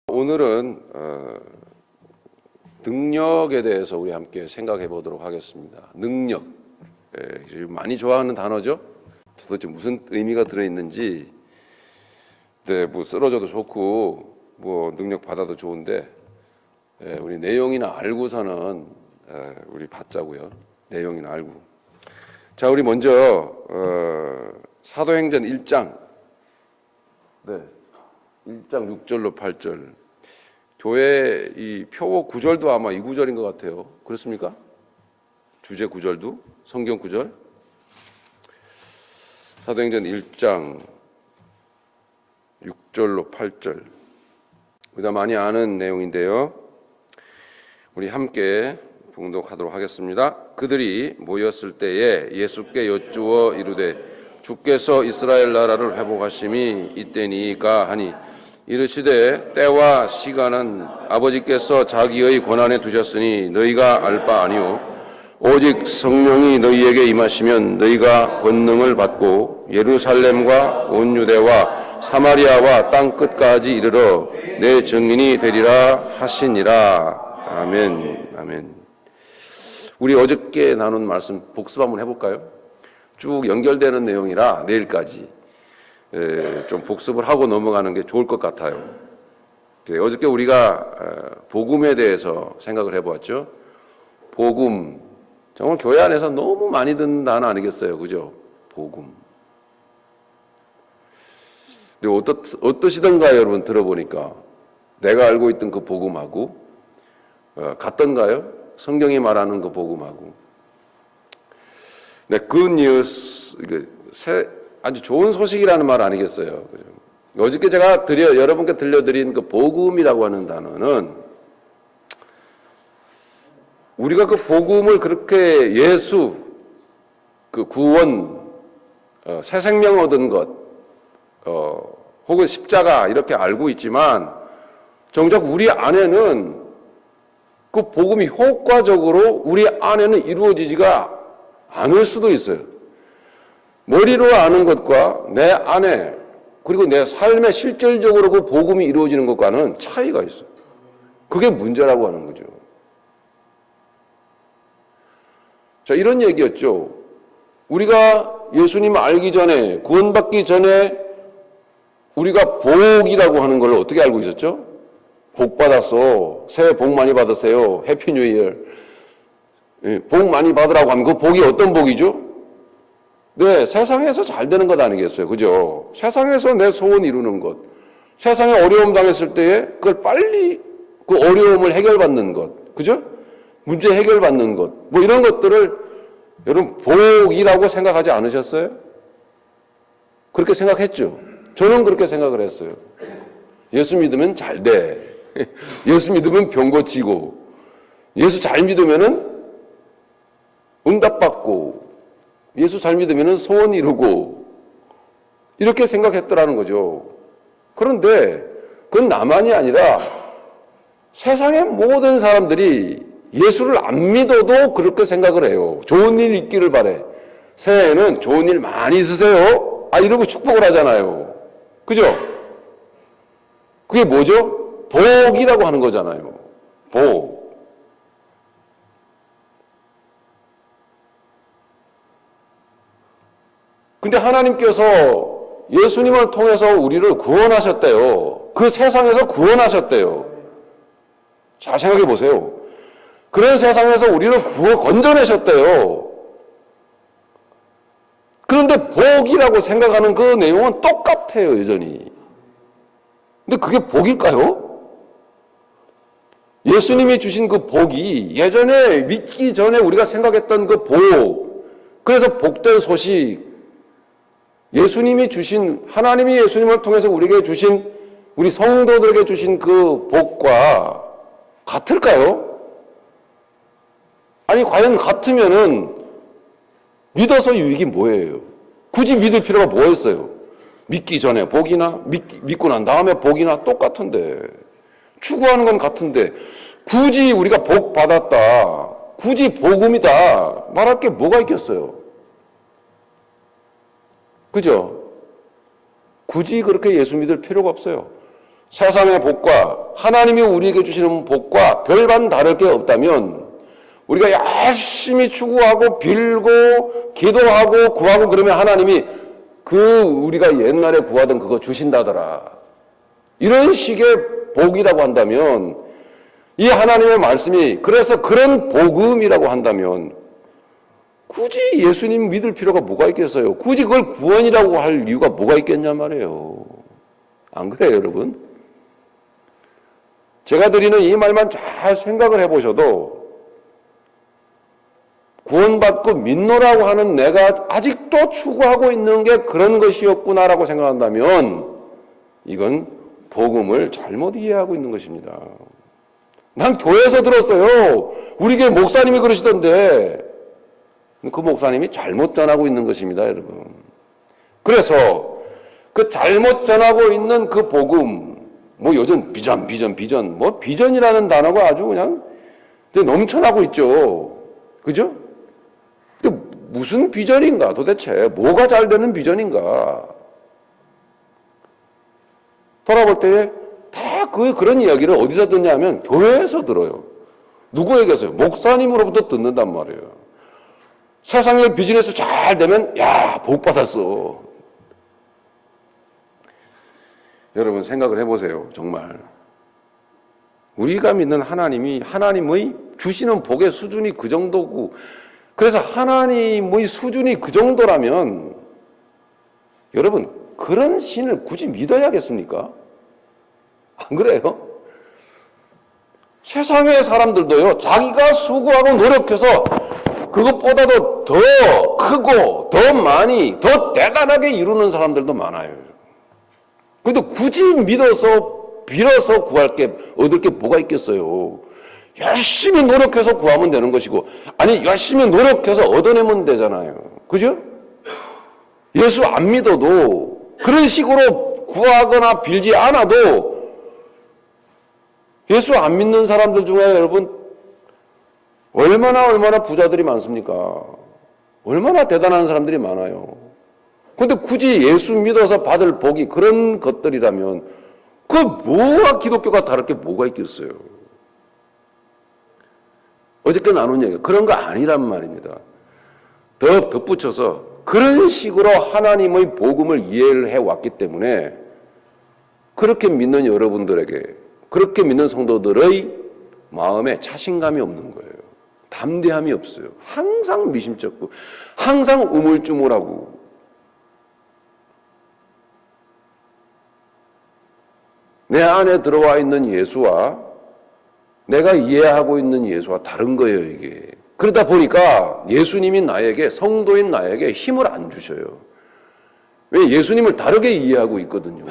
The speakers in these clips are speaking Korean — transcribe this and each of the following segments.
오늘은 능력에 대해서 우리 함께 생각해 보도록 하겠습니다. 능력. 많이 좋아하는 단어죠. 도대체 무슨 의미가 들어있는지, 뭐 쓰러져도 좋고 뭐 능력 받아도 좋은데, 우리 내용이나 알고서는 우리 받자고요. 내용이나 알고. 자, 우리 먼저 사도행전 1장 1장 6절로 8절. 교회 이 표어 구절도 아마 이 구절인 것 같아요. 그렇습니까? 주제 구절도 성경 구절. 사도행전 1장 6절로 8절. 우리가 많이 아는 내용인데요. 우리 함께 봉독하도록 하겠습니다. 그들이 모였을 때에 예수께 여쭈어 이르되 주께서 이스라엘 나라를 회복하심이 이때니까 하니, 이르시되 때와 시간은 아버지께서 자기의 권한에 두셨으니 너희가 알 바 아니오. 오직 성령이 너희에게 임하시면 너희가 권능을 받고 예루살렘과 온 유대와 사마리아와 땅 끝까지 이르러 내 증인이 되리라 하시니라. 아멘. 아멘. 우리 어저께 나눈 말씀 복습 한번 해볼까요? 쭉 연결되는 내용이라 내일까지 좀 복습을 하고 넘어가는 게 좋을 것 같아요. 어저께 우리가 복음에 대해서 생각을 해보았죠. 복음, 정말 교회 안에서 너무 많이 듣는 단어 아니겠어요, 그죠? 복음. 근데 어떠시던가요, 여러분? 들어보니까 내가 알고 있던 그 복음하고 같던가요? 성경이 말하는 그 복음하고. 네, good news, 아주 좋은 소식이라는 말 아니겠어요? 그죠? 어저께 제가 여러분께 들려드린 그 복음이라고 하는 단어는, 우리가 그 복음을 그렇게 예수, 그 구원, 새 생명 얻은 것, 혹은 십자가 이렇게 알고 있지만, 정작 우리 안에는 그 복음이 효과적으로 우리 안에는 이루어지지가 않을 수도 있어요. 머리로 아는 것과 내 안에, 그리고 내 삶에 실질적으로 그 복음이 이루어지는 것과는 차이가 있어요. 그게 문제라고 하는 거죠. 자, 이런 얘기였죠. 우리가 예수님 알기 전에, 구원받기 전에 우리가 복이라고 하는 걸 어떻게 알고 있었죠? 복 받았어. 새해 복 많이 받으세요. 해피 뉴 이어. 복 많이 받으라고 하면 그 복이 어떤 복이죠? 네, 세상에서 잘 되는 것 아니겠어요? 그죠? 세상에서 내 소원 이루는 것. 세상에 어려움 당했을 때에 그걸 빨리 그 어려움을 해결받는 것. 그죠? 문제 해결받는 것. 뭐 이런 것들을 여러분 복이라고 생각하지 않으셨어요? 그렇게 생각했죠? 저는 그렇게 생각을 했어요. 예수 믿으면 잘 돼. 예수 믿으면 병 고치고, 예수 잘 믿으면은 응답받고, 예수 잘 믿으면 소원 이루고, 이렇게 생각했더라는 거죠. 그런데 그건 나만이 아니라 세상의 모든 사람들이 예수를 안 믿어도 그렇게 생각을 해요. 좋은 일 있기를 바래. 새해에는 좋은 일 많이 있으세요. 이러고 축복을 하잖아요. 그죠? 그게 뭐죠? 복이라고 하는 거잖아요. 복. 근데 하나님께서 예수님을 통해서 우리를 구원하셨대요. 그 세상에서 구원하셨대요. 잘 생각해 보세요. 그런 세상에서 우리를 건져내셨대요. 그런데 복이라고 생각하는 그 내용은 똑같아요, 여전히. 근데 그게 복일까요? 예수님이 주신 그 복이 예전에 믿기 전에 우리가 생각했던 그 복, 그래서 복된 소식, 예수님이 주신, 하나님이 예수님을 통해서 우리에게 주신, 우리 성도들에게 주신 그 복과 같을까요? 아니, 과연 같으면은 믿어서 유익이 뭐예요? 굳이 믿을 필요가 뭐였어요? 믿기 전에 복이나 믿고 난 다음에 복이나 똑같은데, 추구하는 건 같은데, 굳이 우리가 복 받았다, 굳이 복음이다 말할 게 뭐가 있겠어요? 그죠? 굳이 그렇게 예수 믿을 필요가 없어요. 세상의 복과 하나님이 우리에게 주시는 복과 별반 다를 게 없다면 우리가 열심히 추구하고 빌고 기도하고 구하고 그러면 하나님이 그 우리가 옛날에 구하던 그거 주신다더라. 이런 식의 복이라고 한다면 이 하나님의 말씀이 그래서 그런 복음이라고 한다면 굳이 예수님 믿을 필요가 뭐가 있겠어요? 굳이 그걸 구원이라고 할 이유가 뭐가 있겠냐 말이에요. 안 그래요, 여러분? 제가 드리는 이 말만 잘 생각을 해보셔도 구원받고 믿노라고 하는 내가 아직도 추구하고 있는 게 그런 것이었구나라고 생각한다면 이건 복음을 잘못 이해하고 있는 것입니다. 난 교회에서 들었어요. 우리 교회 목사님이 그러시던데 그 목사님이 잘못 전하고 있는 것입니다, 여러분. 그래서 그 잘못 전하고 있는 그 복음, 뭐 요즘 비전, 뭐 비전이라는 단어가 아주 그냥 넘쳐나고 있죠. 그죠? 근데 무슨 비전인가 도대체? 뭐가 잘 되는 비전인가? 돌아볼 때에 다 그런 이야기를 어디서 듣냐면 교회에서 들어요. 누구에게서요? 목사님으로부터 듣는단 말이에요. 세상의 비즈니스 잘 되면 야, 복 받았어. 여러분 생각을 해보세요. 정말 우리가 믿는 하나님의 주시는 복의 수준이 그 정도고 그래서 하나님의 수준이 그 정도라면 여러분 그런 신을 굳이 믿어야겠습니까? 안 그래요? 세상의 사람들도요 자기가 수고하고 노력해서 그것보다도 더 크고 더 많이 더 대단하게 이루는 사람들도 많아요. 그런데 굳이 믿어서 빌어서 얻을 게 뭐가 있겠어요? 열심히 노력해서 구하면 되는 것이고 아니 열심히 노력해서 얻어내면 되잖아요. 그죠? 예수 안 믿어도 그런 식으로 구하거나 빌지 않아도 예수 안 믿는 사람들 중에 여러분 얼마나 부자들이 많습니까? 얼마나 대단한 사람들이 많아요. 그런데 굳이 예수 믿어서 받을 복이 그런 것들이라면 그 뭐가 기독교가 다를 게 뭐가 있겠어요? 어저께 나눈 얘기 그런 거 아니란 말입니다. 더 덧붙여서 그런 식으로 하나님의 복음을 이해를 해왔기 때문에 그렇게 믿는 여러분들에게 그렇게 믿는 성도들의 마음에 자신감이 없는 거예요. 담대함이 없어요. 항상 미심쩍고 항상 우물쭈물하고 내 안에 들어와 있는 예수와 내가 이해하고 있는 예수와 다른 거예요, 이게. 그러다 보니까 예수님이 나에게, 성도인 나에게 힘을 안 주셔요. 왜? 예수님을 다르게 이해하고 있거든요.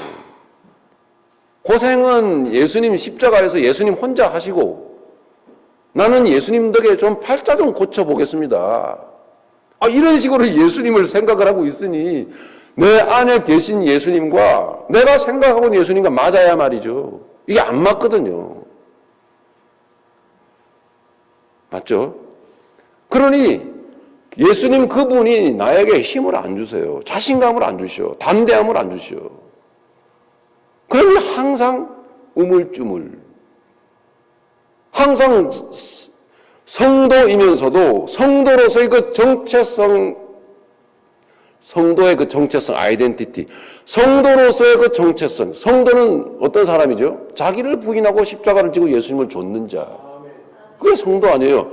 고생은 예수님 십자가에서 예수님 혼자 하시고 나는 예수님 덕에 좀 팔자 좀 고쳐보겠습니다. 이런 식으로 예수님을 생각을 하고 있으니 내 안에 계신 예수님과 내가 생각하고 있는 예수님과 맞아야 말이죠. 이게 안 맞거든요. 맞죠? 그러니 예수님 그분이 나에게 힘을 안 주세요. 자신감을 안 주셔. 담대함을 안 주셔. 그러니 항상 우물쭈물. 항상 성도이면서도 성도로서의 그 정체성, 성도의 그 정체성, 아이덴티티, 성도로서의 그 정체성, 성도는 어떤 사람이죠? 자기를 부인하고 십자가를 지고 예수님을 좇는 자. 그게 성도 아니에요.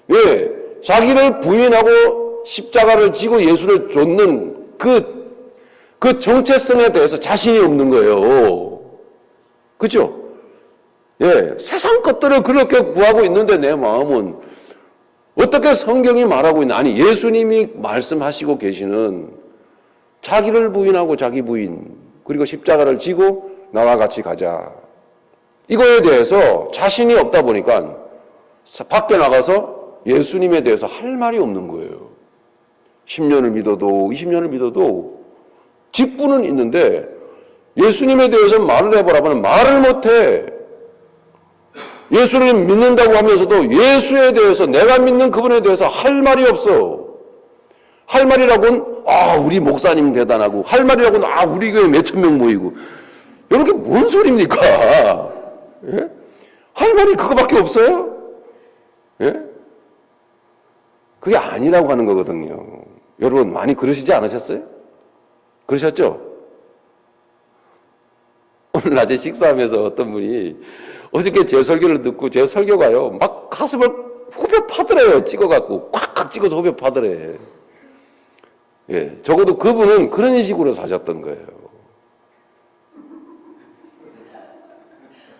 왜? 자기를 부인하고 십자가를 지고 예수를 좇는 그 정체성에 대해서 자신이 없는 거예요. 그죠? 예, 세상 것들을 그렇게 구하고 있는데 내 마음은 어떻게 성경이 말하고 있나? 아니, 예수님이 말씀하시고 계시는 자기를 부인하고 자기 부인, 그리고 십자가를 지고 나와 같이 가자. 이거에 대해서 자신이 없다 보니까 밖에 나가서 예수님에 대해서 할 말이 없는 거예요. 10년을 믿어도 20년을 믿어도 직분은 있는데 예수님에 대해서 말을 해보라면 말을 못해. 예수를 믿는다고 하면서도 예수에 대해서 내가 믿는 그분에 대해서 할 말이 없어. 할 말이라고는 우리 목사님 대단하고 할 말이라고는 우리 교회 몇천 명 모이고 여러분, 그게 뭔 소리입니까? 예? 할 말이 그거밖에 없어요? 예? 그게 아니라고 하는 거거든요. 여러분, 많이 그러시지 않으셨어요? 그러셨죠? 오늘 낮에 식사하면서 어떤 분이 어저께 제 설교를 듣고 제 설교가요, 막 가슴을 후벼 파더래요. 찍어갖고 콱콱 찍어서 후벼 파더래. 예, 적어도 그분은 그런 식으로 사셨던 거예요.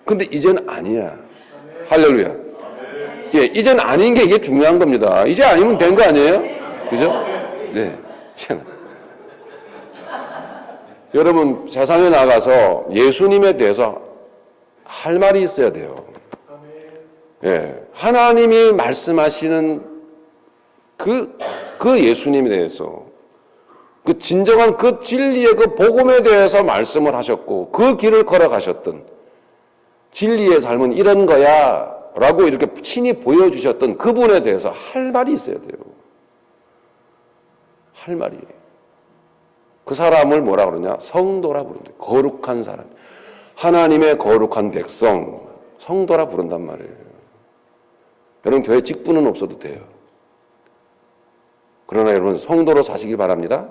근데 이젠 아니야. 할렐루야. 예, 이젠 아닌 게 이게 중요한 겁니다. 이제 아니면 된 거 아니에요? 그죠? 네. 여러분, 세상에 나가서 예수님에 대해서 할 말이 있어야 돼요. 예, 하나님이 말씀하시는 그 예수님에 대해서, 그 진정한 그 진리의 그 복음에 대해서 말씀을 하셨고, 그 길을 걸어가셨던, 진리의 삶은 이런 거야 라고 이렇게 친히 보여주셨던 그분에 대해서 할 말이 있어야 돼요. 할 말이. 그 사람을 뭐라 그러냐? 성도라 부른다. 거룩한 사람. 하나님의 거룩한 백성, 성도라 부른단 말이에요. 여러분, 교회 직분은 없어도 돼요. 그러나 여러분, 성도로 사시길 바랍니다.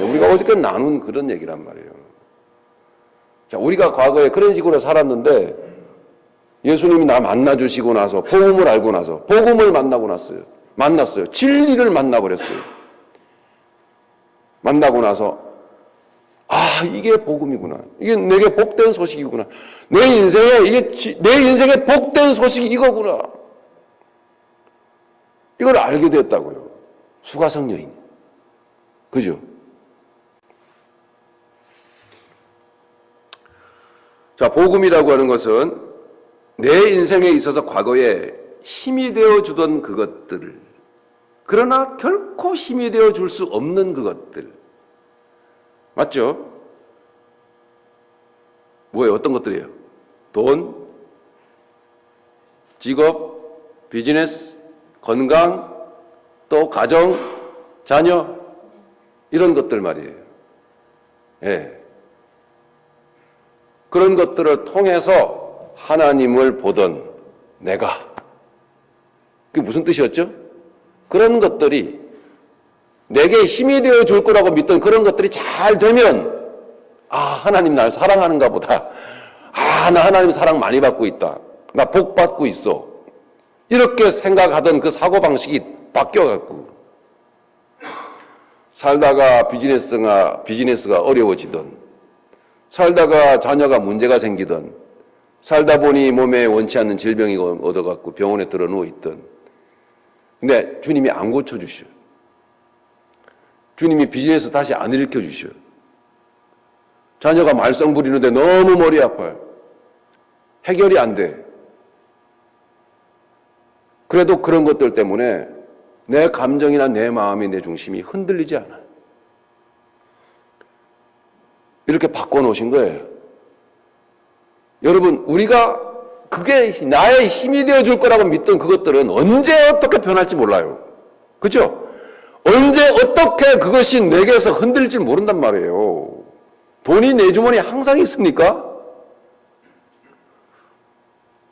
우리가 어저께 나눈 그런 얘기란 말이에요. 자, 우리가 과거에 그런 식으로 살았는데 예수님이 나 만나주시고 나서, 복음을 알고 나서, 복음을 만났어요. 진리를 만나버렸어요. 만나고 나서, 아, 이게 복음이구나. 이게 내게 복된 소식이구나. 내 인생의 복된 소식이 이거구나. 이걸 알게 됐다고요. 수가성 여인. 그죠? 자, 복음이라고 하는 것은 내 인생에 있어서 과거에 힘이 되어주던 그것들을, 그러나 결코 힘이 되어줄 수 없는 그것들. 맞죠? 뭐예요? 어떤 것들이에요? 돈, 직업, 비즈니스, 건강, 또 가정, 자녀, 이런 것들 말이에요. 예. 그런 것들을 통해서 하나님을 보던 내가, 그게 무슨 뜻이었죠? 그런 것들이 내게 힘이 되어 줄 거라고 믿던 그런 것들이 잘 되면, 아, 하나님 날 사랑하는가 보다. 아, 나 하나님 사랑 많이 받고 있다. 나 복 받고 있어. 이렇게 생각하던 그 사고방식이 바뀌어갖고 살다가 비즈니스가 어려워지던, 살다가 자녀가 문제가 생기던, 살다 보니 몸에 원치 않는 질병이 얻어갖고 병원에 들어 누워있던, 근데 주님이 안 고쳐주셔. 주님이 비즈니스 다시 안 일으켜주셔. 자녀가 말썽 부리는데 너무 머리 아파요. 해결이 안 돼. 그래도 그런 것들 때문에 내 감정이나 내 마음이, 내 중심이 흔들리지 않아요. 이렇게 바꿔놓으신 거예요. 여러분, 우리가 그게 나의 힘이 되어줄 거라고 믿던 그것들은 언제 어떻게 변할지 몰라요. 그죠? 언제 어떻게 그것이 내게서 흔들릴지 모른단 말이에요. 돈이 내 주머니에 항상 있습니까?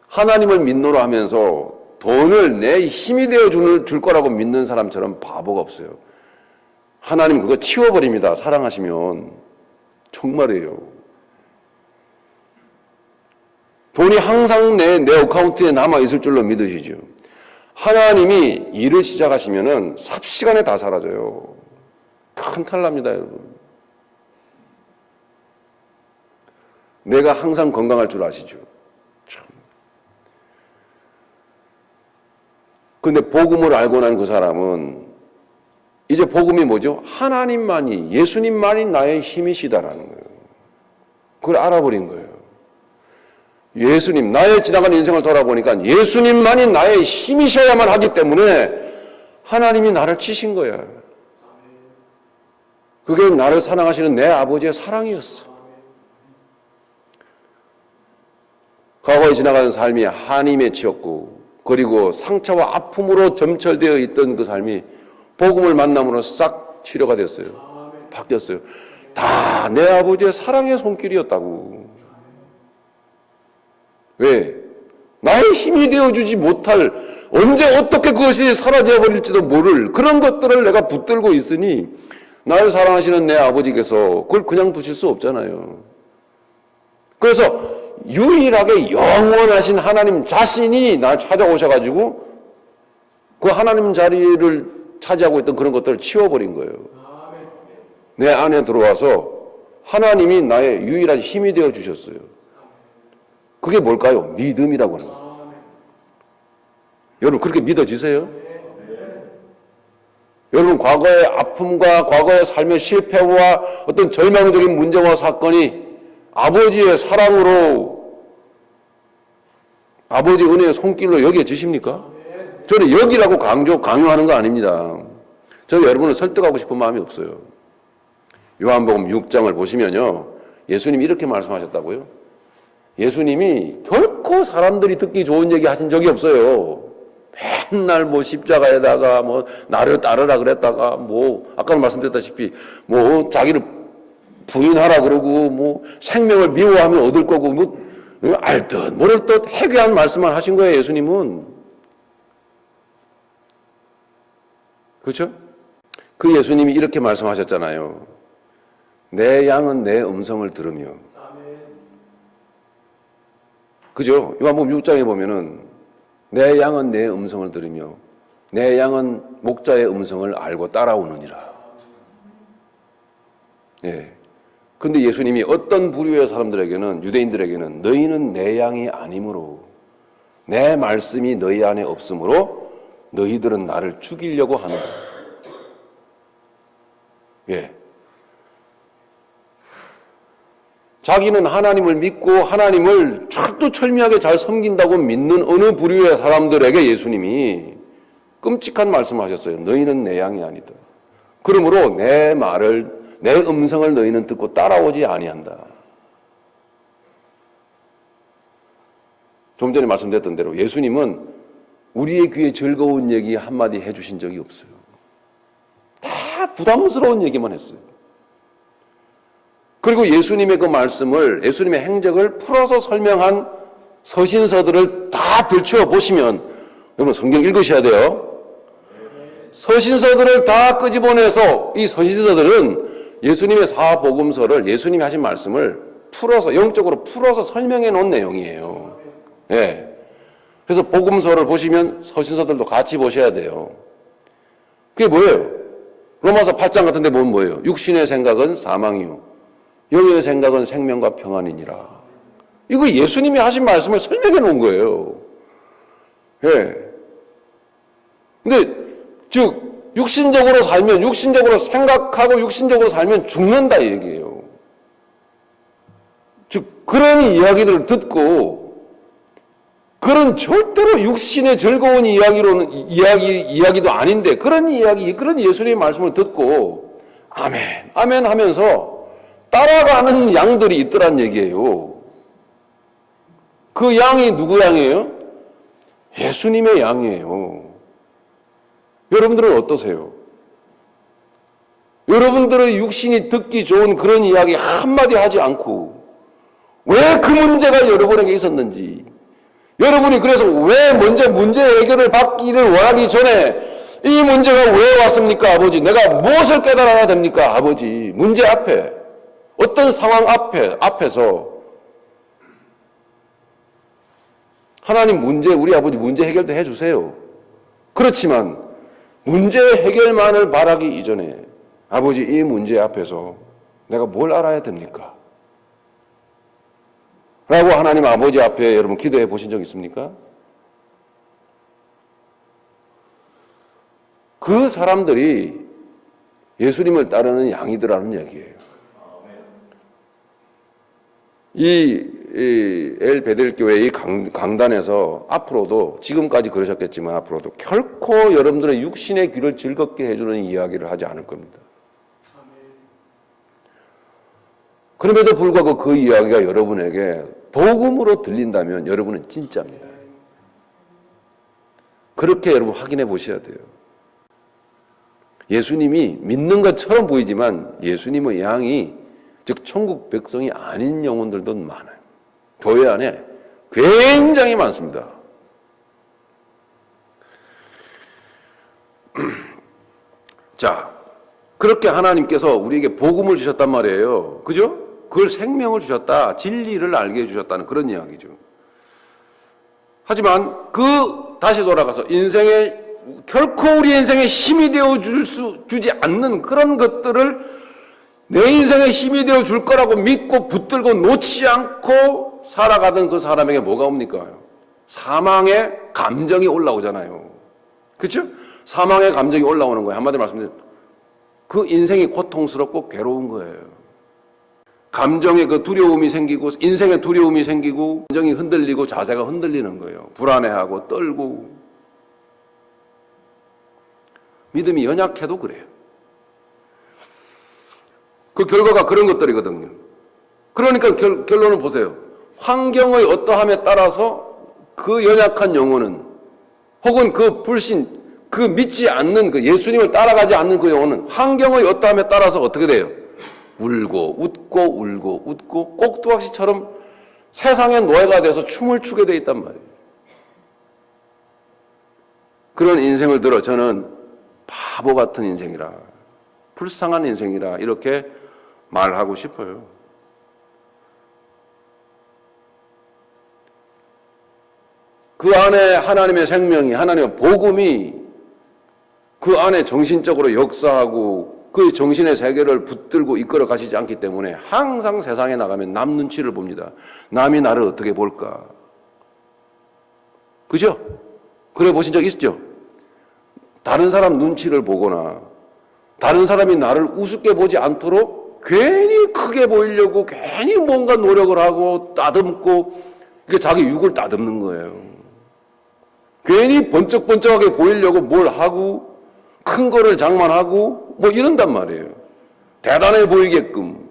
하나님을 믿노라 하면서 돈을 내 힘이 되어줄 거라고 믿는 사람처럼 바보가 없어요. 하나님 그거 치워버립니다. 사랑하시면. 정말이에요. 돈이 항상 내 어카운트에 남아있을 줄로 믿으시죠. 하나님이 일을 시작하시면은 삽시간에 다 사라져요. 큰 탈 납니다, 여러분. 내가 항상 건강할 줄 아시죠. 참. 근데 복음을 알고 난 그 사람은 이제 복음이 뭐죠? 하나님만이, 예수님만이 나의 힘이시다라는 거예요. 그걸 알아버린 거예요. 예수님, 나의 지나간 인생을 돌아보니까 예수님만이 나의 힘이셔야만 하기 때문에 하나님이 나를 치신 거야. 그게 나를 사랑하시는 내 아버지의 사랑이었어. 과거에 지나간 삶이 한이 맺혔고, 그리고 상처와 아픔으로 점철되어 있던 그 삶이 복음을 만남으로 싹 치료가 됐어요. 바뀌었어요. 다 내 아버지의 사랑의 손길이었다고. 왜? 나의 힘이 되어주지 못할, 언제 어떻게 그것이 사라져버릴지도 모를 그런 것들을 내가 붙들고 있으니 나를 사랑하시는 내 아버지께서 그걸 그냥 두실 수 없잖아요. 그래서 유일하게 영원하신 하나님 자신이 날 찾아오셔가지고 그 하나님 자리를 차지하고 있던 그런 것들을 치워버린 거예요. 내 안에 들어와서 하나님이 나의 유일한 힘이 되어 주셨어요. 그게 뭘까요? 믿음이라고 하는 거예요. 여러분 그렇게 믿어지세요? 여러분 과거의 아픔과 과거의 삶의 실패와 어떤 절망적인 문제와 사건이 아버지의 사랑으로 아버지 은혜의 손길로 여겨지십니까? 저는 여기라고 강요하는 거 아닙니다. 저는 여러분을 설득하고 싶은 마음이 없어요. 요한복음 6장을 보시면요, 예수님이 이렇게 말씀하셨다고요. 예수님이 결코 사람들이 듣기 좋은 얘기 하신 적이 없어요. 맨날 뭐 십자가에다가 뭐 나를 따르라 그랬다가 뭐 아까 말씀드렸다시피 뭐 자기를 부인하라 그러고 뭐 생명을 미워하면 얻을 거고 뭐 알듯 모를 듯 해괴한 말씀만 하신 거예요. 예수님은. 그렇죠? 그 예수님이 이렇게 말씀하셨잖아요. 내 양은 내 음성을 들으며. 그죠? 요한복음 6장에 보면은 내 양은 내 음성을 들으며 내 양은 목자의 음성을 알고 따라오느니라. 예. 근데 예수님이 어떤 부류의 사람들에게는, 유대인들에게는 너희는 내 양이 아니므로 내 말씀이 너희 안에 없으므로 너희들은 나를 죽이려고 하는다. 예. 자기는 하나님을 믿고 하나님을 철두철미하게 잘 섬긴다고 믿는 어느 부류의 사람들에게 예수님이 끔찍한 말씀을 하셨어요. 너희는 내 양이 아니다. 그러므로 내 말을, 내 음성을 너희는 듣고 따라오지 아니한다. 좀 전에 말씀드렸던 대로 예수님은 우리의 귀에 즐거운 얘기 한마디 해주신 적이 없어요. 다 부담스러운 얘기만 했어요. 그리고 예수님의 그 말씀을, 예수님의 행적을 풀어서 설명한 서신서들을 다 들추어 보시면, 여러분 성경 읽으셔야 돼요. 서신서들을 다 끄집어내서 이 서신서들은 예수님의 사복음서를, 예수님이 하신 말씀을 풀어서, 영적으로 풀어서 설명해 놓은 내용이에요. 예. 그래서 복음서를 보시면 서신서들도 같이 보셔야 돼요. 그게 뭐예요? 로마서 8장 같은 데 보면 뭐예요? 육신의 생각은 사망이요 영의 생각은 생명과 평안이니라. 이거 예수님이 하신 말씀을 설명해 놓은 거예요. 예. 근데, 즉, 육신적으로 살면, 육신적으로 생각하고 육신적으로 살면 죽는다, 이 얘기예요. 즉, 그런 이야기들을 듣고, 그런 절대로 육신의 즐거운 이야기도 아닌데, 그런 예수님의 말씀을 듣고, 아멘, 아멘 하면서, 따라가는 양들이 있더란 얘기예요. 그 양이 누구 양이에요? 예수님의 양이에요. 여러분들은 어떠세요? 여러분들의 육신이 듣기 좋은 그런 이야기 한마디 하지 않고 왜 그 문제가 여러분에게 있었는지, 여러분이 그래서 왜 먼저 문제 해결을 받기를 원하기 전에 이 문제가 왜 왔습니까, 아버지? 내가 무엇을 깨달아야 됩니까, 아버지? 문제 앞에, 어떤 상황 앞에서 하나님 우리 아버지 문제 해결도 해주세요. 그렇지만 문제 해결만을 바라기 이전에 아버지 이 문제 앞에서 내가 뭘 알아야 됩니까? 라고 하나님 아버지 앞에 여러분 기도해 보신 적 있습니까? 그 사람들이 예수님을 따르는 양이더라는 얘기예요. 이 엘베델 교회의 강단에서 앞으로도, 지금까지 그러셨겠지만 앞으로도 결코 여러분들의 육신의 귀를 즐겁게 해주는 이야기를 하지 않을 겁니다. 그럼에도 불구하고 그 이야기가 여러분에게 복음으로 들린다면 여러분은 진짜입니다. 그렇게 여러분 확인해 보셔야 돼요. 예수님이 믿는 것처럼 보이지만 예수님의 양이, 즉 천국 백성이 아닌 영혼들도 많아요. 교회 안에 굉장히 많습니다. 자, 그렇게 하나님께서 우리에게 복음을 주셨단 말이에요. 그죠? 그걸 생명을 주셨다. 진리를 알게 해주셨다는 그런 이야기죠. 하지만 다시 돌아가서 결코 우리 인생에 힘이 되어 주지 않는 그런 것들을 내 인생에 힘이 되어 줄 거라고 믿고 붙들고 놓지 않고 살아가던 그 사람에게 뭐가 옵니까? 사망의 감정이 올라오잖아요. 그렇죠? 사망의 감정이 올라오는 거예요. 한마디로 말씀드리면 그 인생이 고통스럽고 괴로운 거예요. 감정의 그 두려움이 생기고 인생의 두려움이 생기고 감정이 흔들리고 자세가 흔들리는 거예요. 불안해하고 떨고 믿음이 연약해도 그래요. 그 결과가 그런 것들이거든요. 그러니까 결론을 보세요. 환경의 어떠함에 따라서 그 연약한 영혼은 혹은 그 불신, 그 믿지 않는 그 예수님을 따라가지 않는 그 영혼은 환경의 어떠함에 따라서 어떻게 돼요? 울고 웃고 울고 웃고 꼭두각시처럼 세상의 노예가 돼서 춤을 추게 돼 있단 말이에요. 그런 인생을 들어 저는 바보 같은 인생이라, 불쌍한 인생이라 이렇게 말하고 싶어요. 그 안에 하나님의 생명이, 하나님의 복음이 그 안에 정신적으로 역사하고 그 정신의 세계를 붙들고 이끌어 가시지 않기 때문에 항상 세상에 나가면 남 눈치를 봅니다. 남이 나를 어떻게 볼까? 그죠? 그래 보신 적 있죠? 다른 사람 눈치를 보거나 다른 사람이 나를 우습게 보지 않도록 괜히 크게 보이려고 괜히 뭔가 노력을 하고 따듬고 자기 육을 따듬는 거예요. 괜히 번쩍번쩍하게 보이려고 뭘 하고 큰 거를 장만하고 뭐 이런단 말이에요. 대단해 보이게끔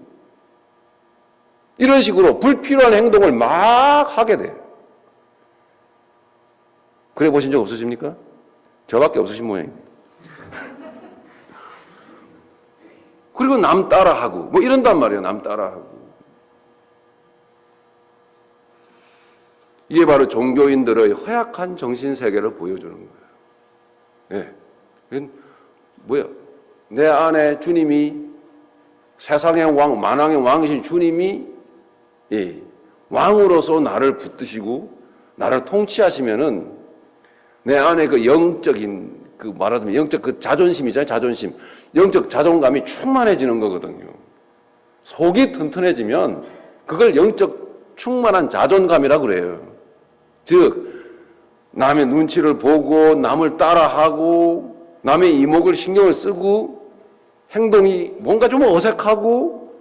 이런 식으로 불필요한 행동을 막 하게 돼요. 그래 보신 적 없으십니까? 저밖에 없으신 모양입니다. 그리고 남 따라하고 뭐 이런단 말이에요. 남 따라하고. 이게 바로 종교인들의 허약한 정신세계를 보여주는 거예요. 예. 뭐야? 내 안에 주님이 세상의 왕, 만왕의 왕이신 주님이 왕으로서 나를 붙드시고 나를 통치하시면은 내 안에 그 영적인 그 말하자면 영적 그 자존심이잖아요. 자존심. 영적 자존감이 충만해지는 거거든요. 속이 튼튼해지면 그걸 영적 충만한 자존감이라고 그래요. 즉 남의 눈치를 보고 남을 따라하고 남의 이목을 신경을 쓰고 행동이 뭔가 좀 어색하고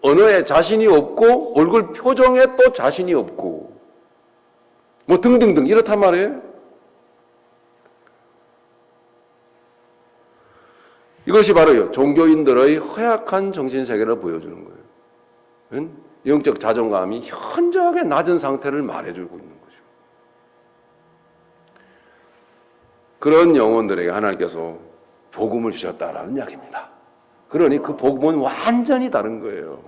언어에 자신이 없고 얼굴 표정에 또 자신이 없고 뭐 등등등 이렇단 말이에요. 이것이 바로 종교인들의 허약한 정신세계를 보여주는 거예요. 영적 자존감이 현저하게 낮은 상태를 말해주고 있는 거죠. 그런 영혼들에게 하나님께서 복음을 주셨다라는 이야기입니다. 그러니 그 복음은 완전히 다른 거예요.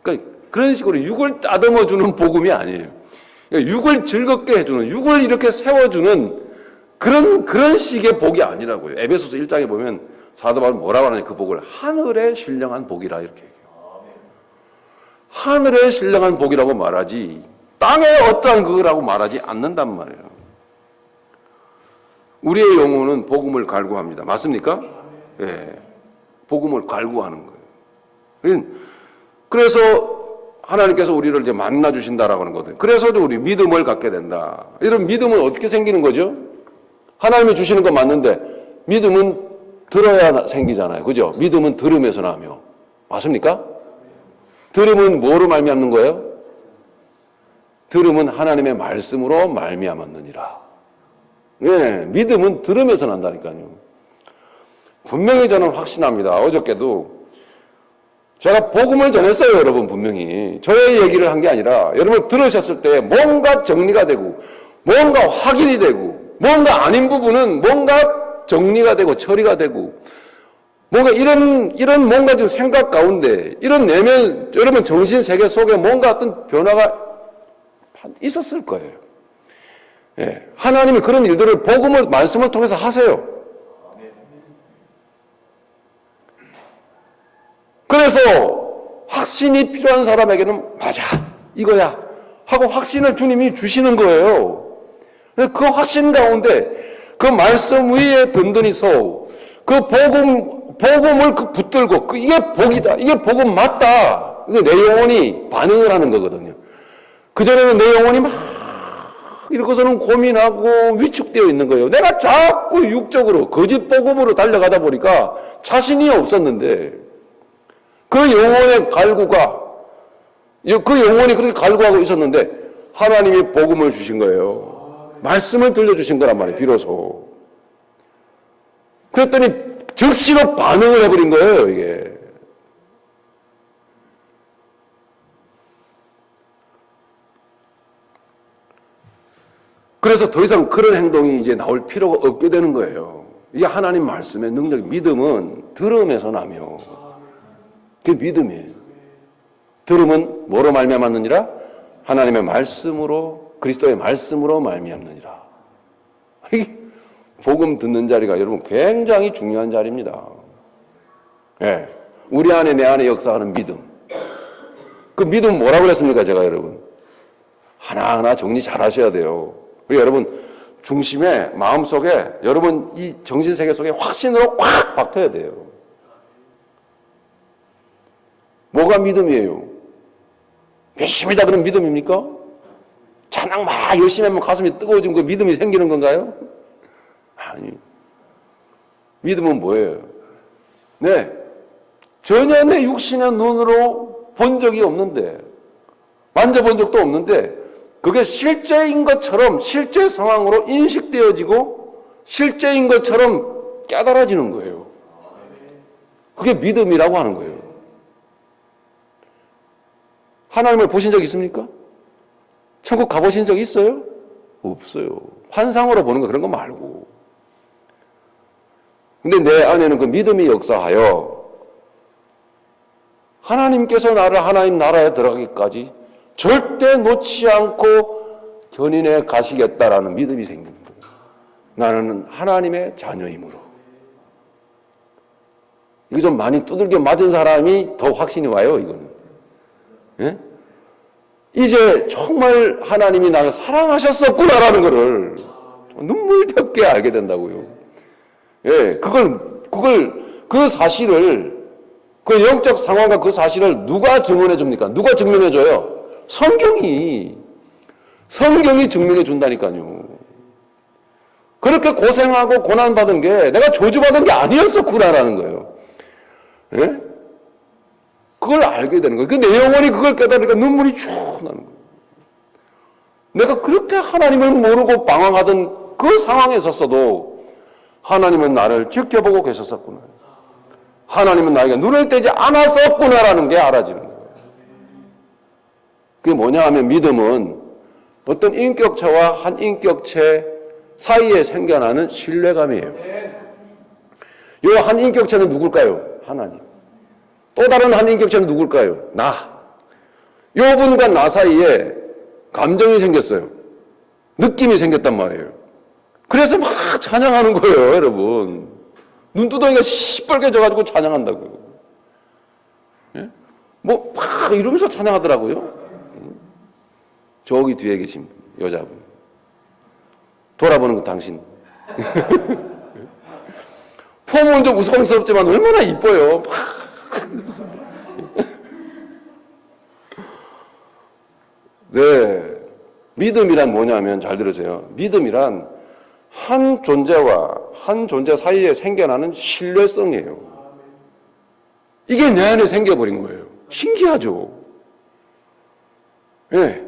그러니까 그런 식으로 육을 따듬어주는 복음이 아니에요. 그러니까 육을 즐겁게 해주는, 육을 이렇게 세워주는 그런 식의 복이 아니라고요. 에베소서 1장에 보면 사도 바울은 뭐라고 하느냐, 그 복을 하늘에 신령한 복이라 이렇게 얘기해요. 하늘에 신령한 복이라고 말하지 땅에 어떠한 그거라고 말하지 않는단 말이에요. 우리의 영혼은 복음을 갈구합니다. 맞습니까? 예, 복음을 갈구하는 거예요. 그래서 하나님께서 우리를 이제 만나 주신다라고 하는 거거든요. 그래서 우리 믿음을 갖게 된다. 이런 믿음은 어떻게 생기는 거죠? 하나님이 주시는 건 맞는데 믿음은 들어야 생기잖아요. 그죠? 믿음은 들음에서 나며. 맞습니까? 들음은 뭐로 말미암는 거예요? 들음은 하나님의 말씀으로 말미암았느니라. 네, 믿음은 들음에서 난다니까요. 분명히 저는 확신합니다. 어저께도 제가 복음을 전했어요, 여러분. 분명히 저의 얘기를 한 게 아니라 여러분 들으셨을 때 뭔가 정리가 되고 뭔가 확인이 되고 뭔가 아닌 부분은 뭔가 정리가 되고 처리가 되고 뭔가 이런 뭔가 좀 생각 가운데 이런 내면 여러분 정신 세계 속에 뭔가 어떤 변화가 있었을 거예요. 예, 하나님이 그런 일들을 복음을 말씀을 통해서 하세요. 그래서 확신이 필요한 사람에게는 맞아 이거야 하고 확신을 주님이 주시는 거예요. 그 확신 가운데 그 말씀 위에 든든히 서 그 복음을 붙들고 이게 복이다, 이게 복음 맞다, 이게 내 영혼이 반응을 하는 거거든요. 그전에는 내 영혼이 막 이러고서는 고민하고 위축되어 있는 거예요. 내가 자꾸 육적으로 거짓 복음으로 달려가다 보니까 자신이 없었는데 그 영혼의 갈구가, 그 영혼이 그렇게 갈구하고 있었는데 하나님이 복음을 주신 거예요. 말씀을 들려주신 거란 말이에요, 비로소. 그랬더니 즉시로 반응을 해버린 거예요, 이게. 그래서 더 이상 그런 행동이 이제 나올 필요가 없게 되는 거예요. 이게 하나님 말씀의 능력, 믿음은 들음에서 나며, 그게 믿음이에요. 들음은 뭐로 말미암았느니라? 하나님의 말씀으로, 그리스도의 말씀으로 말미암느니라. 복음 듣는 자리가 여러분 굉장히 중요한 자리입니다. 예, 우리 안에 내 안에 역사하는 믿음. 그 믿음 뭐라고 그랬습니까, 제가 여러분? 하나하나 정리 잘 하셔야 돼요. 그리고 여러분 중심에, 마음속에, 여러분 이 정신세계 속에 확신으로 꽉 박혀야 돼요. 뭐가 믿음이에요? 열심히다 그런 믿음입니까? 찬양 막 열심히 하면 가슴이 뜨거워지면 그 믿음이 생기는 건가요? 아니, 믿음은 뭐예요? 네, 전혀 내 육신의 눈으로 본 적이 없는데, 만져본 적도 없는데 그게 실제인 것처럼 실제 상황으로 인식되어지고 실제인 것처럼 깨달아지는 거예요. 그게 믿음이라고 하는 거예요. 하나님을 보신 적 있습니까? 천국 가보신 적 있어요? 없어요. 환상으로 보는 거 그런 거 말고. 근데 내 안에는 그 믿음이 역사하여 하나님께서 나를 하나님 나라에 들어가기까지 절대 놓지 않고 견인해 가시겠다라는 믿음이 생기는 거예요. 나는 하나님의 자녀이므로. 이거 좀 많이 두들겨 맞은 사람이 더 확신이 와요, 이거는. 예? 이제 정말 하나님이 나를 사랑하셨었구나라는 것을 눈물겹게 알게 된다고요. 예, 그 사실을, 그 영적 상황과 그 사실을 누가 증언해 줍니까? 누가 증명해 줘요? 성경이 증명해 준다니까요. 그렇게 고생하고 고난받은 게 내가 저주받은 게 아니었었구나라는 거예요. 예? 그걸 알게 되는 거예요. 내 영혼이 그걸 깨달으니까 눈물이 쭉 나는 거예요. 내가 그렇게 하나님을 모르고 방황하던 그 상황에 있었어도 하나님은 나를 지켜보고 계셨었구나. 하나님은 나에게 눈을 떼지 않았었구나라는 게 알아지는 거예요. 그게 뭐냐 하면 믿음은 어떤 인격체와 한 인격체 사이에 생겨나는 신뢰감이에요. 이 한 인격체는 누굴까요? 하나님. 또 다른 한 인격체는 누굴까요? 나. 요 분과 나 사이에 감정이 생겼어요. 느낌이 생겼단 말이에요. 그래서 막 찬양하는 거예요, 여러분. 눈두덩이가 시뻘개져가지고 찬양한다고요. 예? 뭐, 막 이러면서 찬양하더라고요. 저기 뒤에 계신 분, 여자분. 돌아보는 건 당신. 폼은 좀 우스꽝스럽지만 얼마나 이뻐요. 네. 믿음이란 뭐냐면, 잘 들으세요. 믿음이란 한 존재와 한 존재 사이에 생겨나는 신뢰성이에요. 이게 내 안에 생겨버린 거예요. 신기하죠? 예. 네.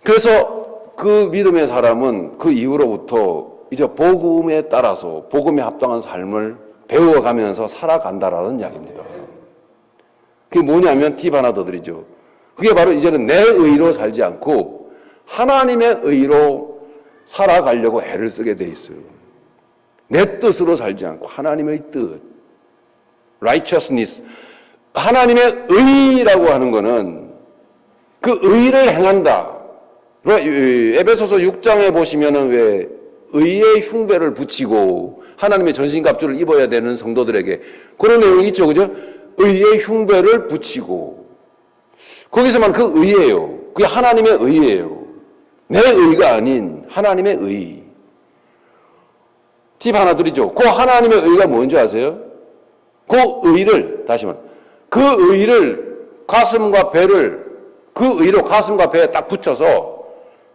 그래서 그 믿음의 사람은 그 이후로부터 이제 복음에 따라서 복음에 합당한 삶을 배워가면서 살아간다라는 이야기입니다. 그게 뭐냐면 팁 하나 더 드리죠. 그게 바로 이제는 내 의로 살지 않고 하나님의 의로 살아가려고 애를 쓰게 돼 있어요. 내 뜻으로 살지 않고 하나님의 뜻, righteousness, 하나님의 의라고 하는 거는 그 의를 행한다. 에베소서 6장에 보시면은 왜 의의 흉배를 붙이고 하나님의 전신갑주를 입어야 되는 성도들에게 그런 내용이 있죠, 그죠? 의의 흉배를 붙이고 거기서만 그 의예요. 그게 하나님의 의예요. 내 의가 아닌 하나님의 의. 팁 하나 드리죠. 그 하나님의 의가 뭔지 아세요? 그 의를 다시 말해, 그 의를 가슴과 배를 그 의로 가슴과 배에 딱 붙여서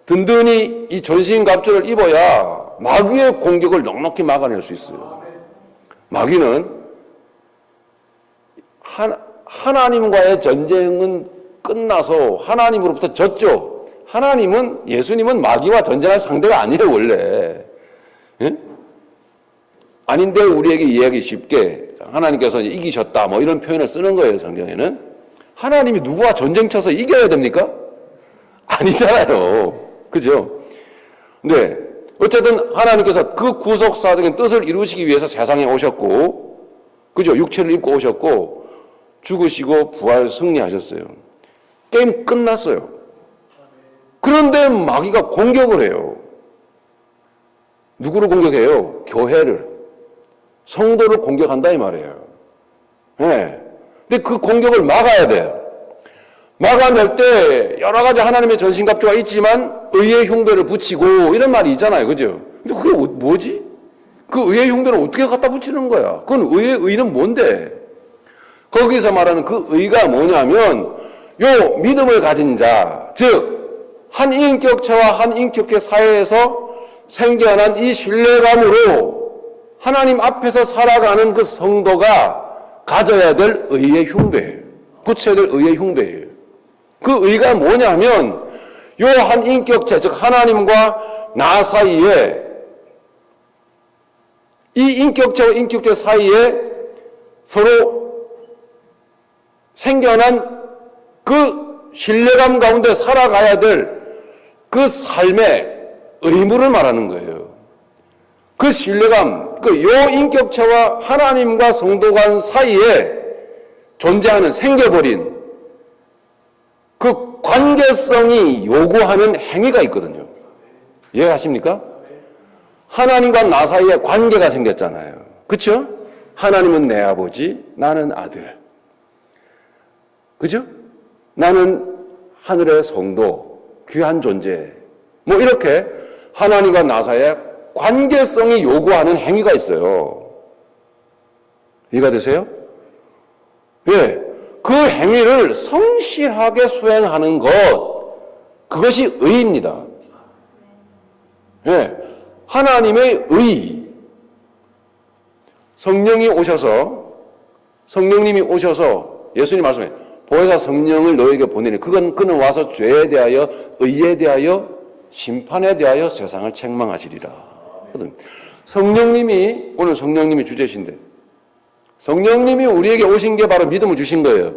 든든히 이 전신갑주를 입어야 마귀의 공격을 넉넉히 막아낼 수 있어요. 마귀는 하나님과의 전쟁은 끝나서 하나님으로부터 졌죠. 예수님은 마귀와 전쟁할 상대가 아니에요, 원래. 예? 아닌데 우리에게 이해하기 쉽게 하나님께서 이기셨다 뭐 이런 표현을 쓰는 거예요, 성경에는. 하나님이 누구와 전쟁 쳐서 이겨야 됩니까? 아니잖아요. 그죠? 네. 어쨌든 하나님께서 그 구속사적인 뜻을 이루시기 위해서 세상에 오셨고, 그죠? 육체를 입고 오셨고, 죽으시고 부활 승리하셨어요. 게임 끝났어요. 그런데 마귀가 공격을 해요. 누구를 공격해요? 교회를. 성도를 공격한다 이 말이에요. 네. 근데 그 공격을 막아야 돼요. 막아낼 때 여러 가지 하나님의 전신갑주가 있지만 의의 흉배를 붙이고 이런 말이 있잖아요. 그죠? 근데 그게 뭐지? 그 의의 흉배를 어떻게 갖다 붙이는 거야? 그건 의는 뭔데? 거기서 말하는 그 의가 뭐냐면 요 믿음을 가진 자, 즉 한 인격체와 한 인격체 사이에서 생겨난 이 신뢰감으로 하나님 앞에서 살아가는 그 성도가 가져야 될 의의 흉배예요. 붙여야 될 의의 흉배예요. 그 의가 뭐냐면 요 한 인격체, 즉 하나님과 나 사이에 이 인격체와 인격체 사이에 서로 생겨난 그 신뢰감 가운데 살아가야 될 그 삶의 의무를 말하는 거예요. 그 신뢰감, 요 인격체와 하나님과 성도 간 사이에 존재하는 생겨버린 그 관계성이 요구하는 행위가 있거든요. 이해하십니까? 하나님과 나 사이에 관계가 생겼잖아요. 그렇죠? 하나님은 내 아버지, 나는 아들. 그죠? 나는 하늘의 성도, 귀한 존재. 뭐 이렇게 하나님과 나 사이에 관계성이 요구하는 행위가 있어요. 이해가 되세요? 예. 그 행위를 성실하게 수행하는 것, 그것이 의입니다. 예. 하나님의 의. 성령님이 오셔서 예수님 말씀해 보혜사 성령을 너에게 보내니 그는 와서 죄에 대하여 의에 대하여 심판에 대하여 세상을 책망하시리라. 성령님이 오늘 성령님이 주제신데 성령님이 우리에게 오신 게 바로 믿음을 주신 거예요.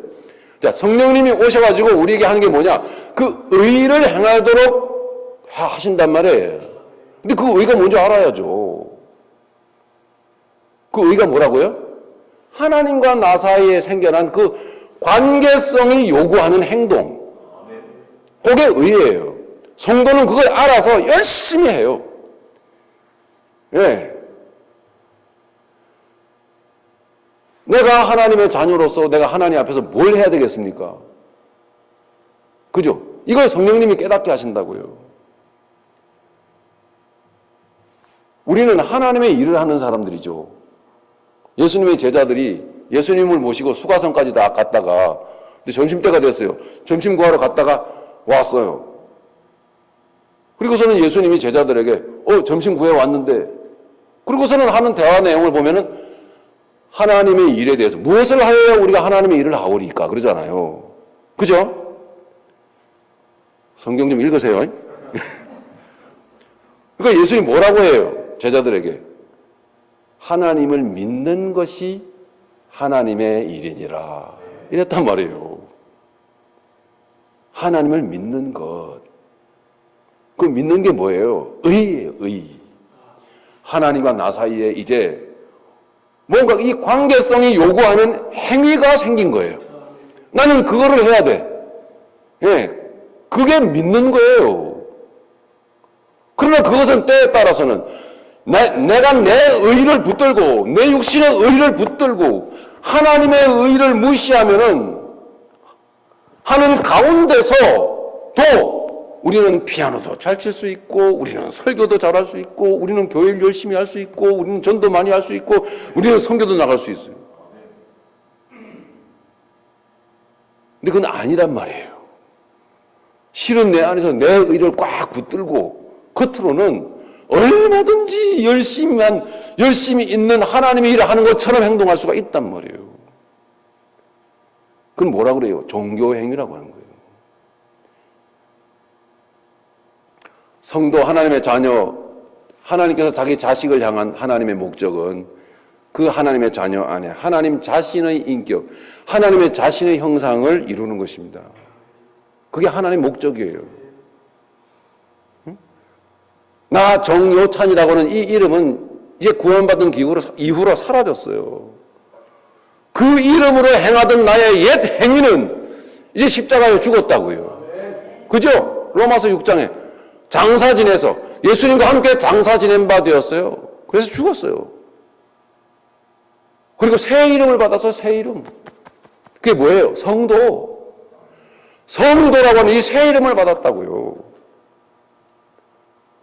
자, 성령님이 오셔가지고 우리에게 하는 게 뭐냐? 그 의를 행하도록 하신단 말이에요. 근데 그 의가 뭔지 알아야죠. 그 의가 뭐라고요? 하나님과 나 사이에 생겨난 그 관계성이 요구하는 행동. 그게 의예요. 성도는 그걸 알아서 열심히 해요. 예. 내가 하나님의 자녀로서 내가 하나님 앞에서 뭘 해야 되겠습니까? 그죠? 이걸 성령님이 깨닫게 하신다고요. 우리는 하나님의 일을 하는 사람들이죠. 예수님의 제자들이 예수님을 모시고 수가성까지 다 갔다가 근데 점심때가 됐어요. 점심 구하러 갔다가 왔어요. 그리고서는 예수님이 제자들에게 점심 구해 왔는데 그리고서는 하는 대화 내용을 보면은 하나님의 일에 대해서 무엇을 하여야 우리가 하나님의 일을 하오리까 그러잖아요. 그죠? 성경 좀 읽으세요. 그러니까 예수님이 뭐라고 해요? 제자들에게 하나님을 믿는 것이 하나님의 일이니라 이랬단 말이에요. 하나님을 믿는 것. 그 믿는 게 뭐예요? 의예요, 의. 하나님과 나 사이에 이제 뭔가 이 관계성이 요구하는 행위가 생긴 거예요. 나는 그거를 해야 돼. 예, 그게 믿는 거예요. 그러나 그것은 때에 따라서는 내가 내 의를 붙들고 내 육신의 의를 붙들고 하나님의 의를 무시하면은 하는 가운데서 또 우리는 피아노도 잘 칠 수 있고 우리는 설교도 잘할 수 있고 우리는 교회를 열심히 할 수 있고 우리는 전도 많이 할 수 있고 우리는 선교도 나갈 수 있어요. 근데 그건 아니란 말이에요. 실은 내 안에서 내 의를 꽉 붙들고 겉으로는 얼마든지 열심히 있는 하나님의 일을 하는 것처럼 행동할 수가 있단 말이에요. 그건 뭐라 그래요? 종교행위라고 하는 거예요. 성도 하나님의 자녀, 하나님께서 자기 자식을 향한 하나님의 목적은 그 하나님의 자녀 안에 하나님 자신의 인격, 하나님의 자신의 형상을 이루는 것입니다. 그게 하나님의 목적이에요. 나 정요찬이라고는 이 이름은 이제 구원받은 이후로 사라졌어요. 그 이름으로 행하던 나의 옛 행위는 이제 십자가에 죽었다고요. 그죠? 로마서 6장에 장사 지내서 예수님과 함께 장사 지낸 바 되었어요. 그래서 죽었어요. 그리고 새 이름을 받아서 새 이름. 그게 뭐예요? 성도. 성도라고 하는 이 새 이름을 받았다고요.